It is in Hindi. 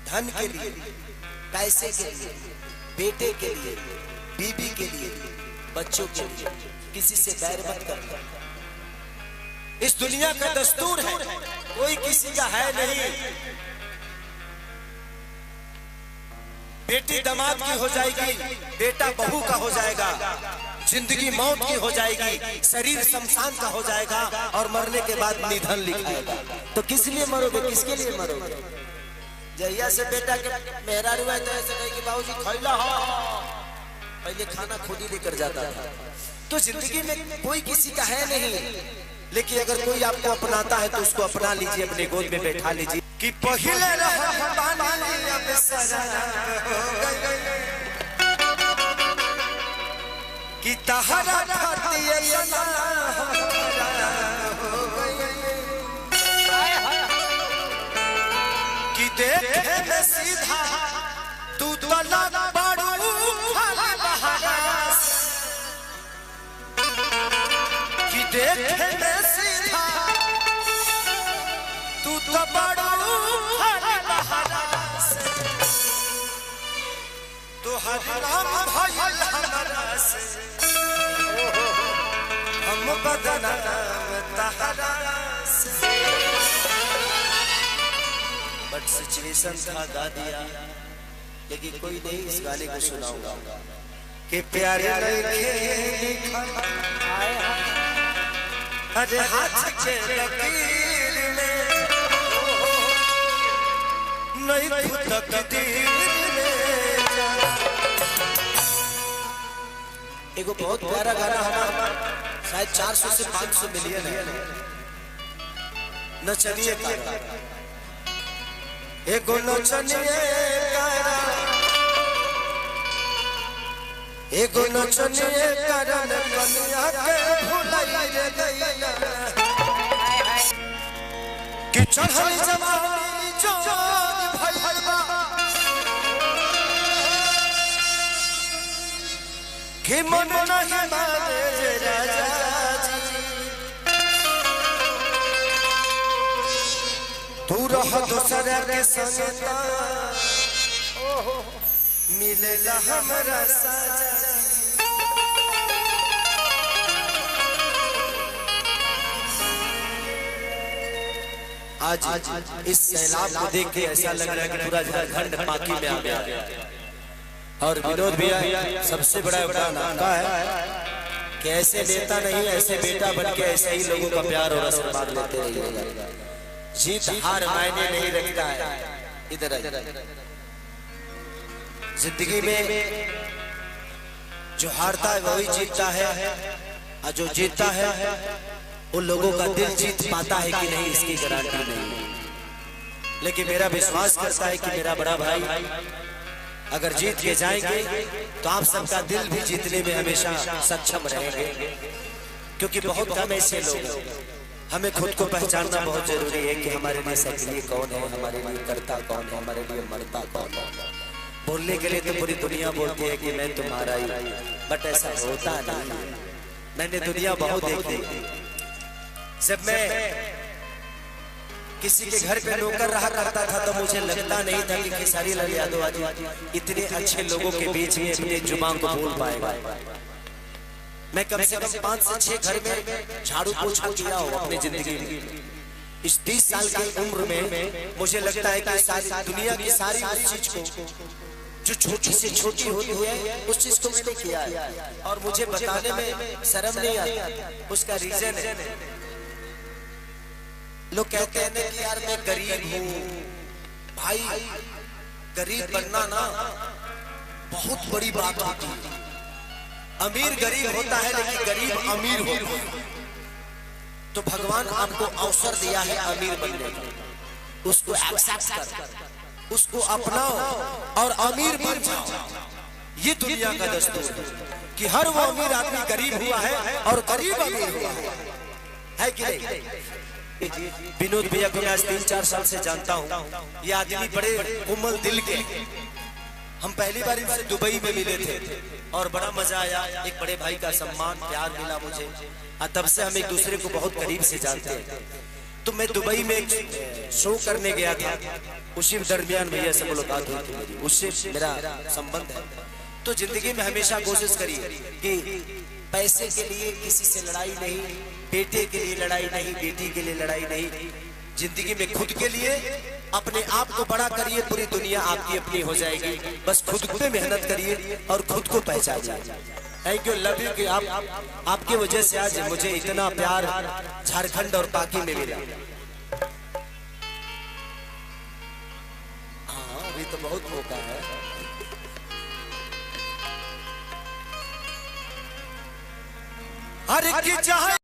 धन के लिए, पैसे के लिए, बेटे के लिए, बीबी के लिए, बच्चों के लिए किसी से बैर मत करना। इस दुनिया का दस्तूर है, कोई किसी का है नहीं। बेटी दामाद की हो जाएगी, बेटा बहू का हो जाएगा, जिंदगी मौत की हो जाएगी, शरीर शमशान का हो जाएगा और मरने के बाद निधन लिखाएगा। तो किस लिए मरोगे, किसके लिए मरोगे? जहिया से बेटा के मेहरा हुआ है तो ऐसे कहे कि बाबूजी खैला हो, पहले खाना खुद ही लेकर जाता था। तो जिंदगी में कोई किसी का है नहीं, लेकिन अगर कोई आपको अपनाता है तो उसको अपना लीजिए, अपने गोद में बैठा लीजिए। कि पहले कि तहरा कि देखे में सीधा तू तला बड़ू कि देखे में सीधा तू तो बड़ू तो हर नाम भइल हमरा से हम बदनाम तहरा से। बट सिचुएशन था गा दिया, लेकिन कोई नहीं इस गाने को सुनाऊंगा कि प्यारे अरे हाथ के लकीर में नहीं तकदीर में। एगो बहुत प्यारा गाना हमारा, शायद 400 से 500 मिलियन है, नचनिए का एगो नचनिए कारा, एगो नचनिए कारा कन्या के भुलाई रे गैया कि चढ़ल जवानी जोग भइलबा कि मन नहीं माने रे राजा जी। तू रह दूसरा के संग मिलेला हमरा साजा। आज इस सैलाब को देख के ऐसा लग रहा है कि पूरा झारखंड पाकी में आ गया। और विनोद भैया सबसे बड़ा योगदान आपका है कि ऐसे नेता नहीं, ऐसे बेटा बन के ऐसे ही लोगों का प्यार और आशीर्वाद लेते रहिएगा। जीत हार मायने नहीं रखता है। इधर जिंदगी में जो हारता है वही जीतता है, और जो जीतता है उन लोगों का दिल जीत पाता है कि नहीं इसकी गारंटी नहीं। लेकिन मेरा विश्वास करता है कि मेरा बड़ा भाई अगर जीत के जाएंगे तो आप सबका दिल भी जीतने में हमेशा सक्षम रहेंगे, क्योंकि बहुत कम ऐसे लोग। हमें खुद को पहचानना बहुत जरूरी है कि हमारे लिए सक्रिय कौन है, हमारे लिए करता कौन है, हमारे लिए मरता कौन है। बोलने के लिए तो पूरी दुनिया बोलती है कि मैं तुम्हारा ही, बट ऐसा होता नहीं। मैंने दुनिया बहुत देखी। जब मैं किसी के घर पे नौकर रहा करता था तो मुझे लगता नहीं था कि खेसारी लाल यादव आज इतने अच्छे लोगों के बीच में अपनी जुबान को बोल पाएगा। मैं कम से कम 5 से 6 घर में झाड़ू पोछा किया हो अपनी जिंदगी में। इस 30 साल की उम्र में मुझे लगता है कि सारी दुनिया की सारी उस चीज को जो छोटी से छोटी होती है उस चीज को मैंने किया है, और मुझे बताने में शर्म नहीं आती। उसका रीजन है, लोग कहते हैं कि यार मैं गरीब हूँ। भाई गरीब बनना ना बहुत बड़ी बात होती है। अमीर गरीब होता है लेकिन गरीब अमीर होता है। तो भगवान आपको अवसर दिया है अमीर बनने का, उसको एक्सेप्ट कर, उसको अपनाओ और अमीर बन जाओ। ये दुनिया का दस्तूर है कि हर वो अमीर आदमी गरीब हुआ है और गरीब अमीर हुआ है कि नहीं? विनोद भैया को मैं आज 3-4 साल से जानता हूँ। ये आदमी बड़े कोमल दिल के। हम पहली बार इनसे दुबई में मिले थे और बड़ा मजा आया। एक बड़े भाई का सम्मान प्यार मिला मुझे, और तब से हम एक दूसरे को बहुत करीब से जानते हैं। तो मैं दुबई में एक शो करने गया था। उसी दरमियान भैया से मुलाकात हुई थी मेरी, उससे मेरा संबंध है। तो जिंदगी में हमेशा कोशिश करिए कि पैसे के लिए किसी से लड़ाई नहीं, बेटे के लिए लड़ाई नहीं, बेटी के लिए लड़ाई नहीं, जिंदगी में खुद के लिए अपने आप को बड़ा करिए, पूरी दुनिया आपकी अपनी हो जाएगी। बस खुद पे मेहनत करिए और खुद को पहचानिए। Thank you, love you. कि आपके वजह से आज मुझे इतना प्यार झारखंड और पाकी में मिला। हाँ, अभी तो बहुत मौका है। हर की चाहे